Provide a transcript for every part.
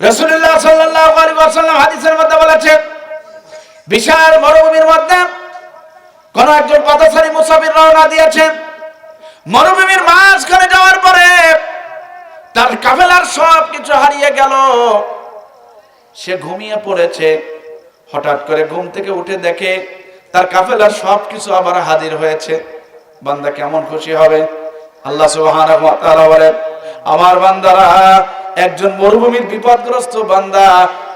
রাসূলুল্লাহ সাল্লাল্লাহু আলাইহি ওয়াসাল্লাম হাদিসের মধ্যে বলেছেন, বিশাল মরুভূমির মধ্যে কোন একজন পথচারী মুসাফির রওনা দিয়েছেন। মরুভূমির মাঝখানে যাওয়ার পরে তার কাফেলার সব কিছু হারিয়ে গেল। সে ঘুমিয়ে পড়েছে। হঠাৎ করে ঘুম থেকে উঠে দেখে তার কাফেলার সবকিছু আবার হাজির হয়েছে। বান্দা কেমন খুশি হবে? আল্লাহ সুবহানাহু ওয়া তাআলা বলেন, আমার বান্দারা, একজন মরুভূমির বিপদগ্রস্ত বান্দা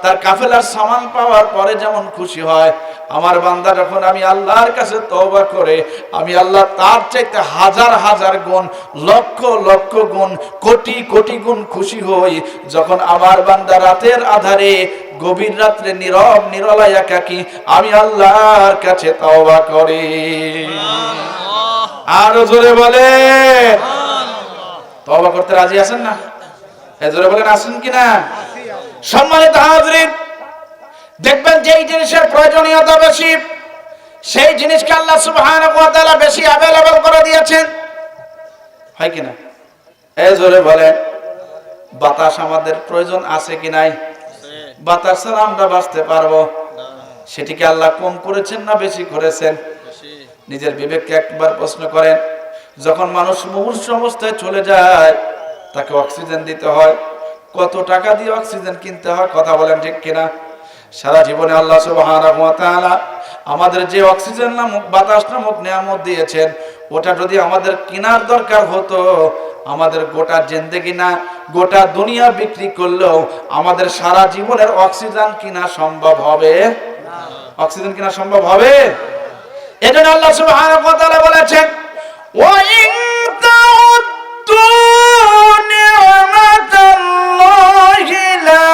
তার কাফেলার সামান পাওয়ার পরে যেমন খুশি হয়, আমার বান্দা যখন আমি আল্লাহর কাছে তওবা করে আমি আল্লাহ তার চাইতে হাজার হাজার গুণ, লক্ষ লক্ষ গুণ, কোটি কোটি গুণ খুশি হই যখন আমার বান্দা রাতের আধারে, গভীর রাত্রে নীরব নিরলায় একাকী আমি আল্লাহর কাছে তওবা করি। আরো জোরে বলে, তওবা করতে রাজি আছেন না? জোরে বলেন, আছেন কিনা? সম্মানিত হাজরিন, দেখবেন যেই জিনিসের প্রয়োজনীয়তা বেশি সেই জিনিসকে আল্লাহ সুবহানাহু ওয়া তাআলা বেশি अवेलेबल করে দিয়েছেন, হয় কিনা? জোরে বলেন, বাতাস আমাদের প্রয়োজন আছে কি নাই? বাতাস ছাড়া আমরা বাঁচতে পারবো? সেটিকে আল্লাহ কম করেছেন না বেশি করেছেন? নিজের বিবেককে একবার প্রশ্ন করেন। যখন মানুষ মুমূর্ষ অবস্থায় চলে যায় তাকে অক্সিজেন দিতে হয়, কত টাকা দিয়ে অক্সিজেন কিনতে হয়? কথা বলেন ঠিক কিনা? সারা জীবনে আল্লাহ সুবহানাহু ওয়া তাআলা আমাদের যে অক্সিজেন নামক বাতাস নামক নিয়ামত দিয়েছেন, ওটা যদি আমাদের কেনার দরকার হতো, আমাদের গোটা জিন্দেগি না গোটা দুনিয়া বিক্রি করলেও আমাদের সারা জীবনের অক্সিজেন কিনা সম্ভব হবে? অক্সিজেন কিনা সম্ভব হবে? এজন্য আল্লাহ সুবহানাহু ওয়া তাআলা বলেছেন, ওয়া ইন তাউদ্দু নি'মাতাল্লাহি লা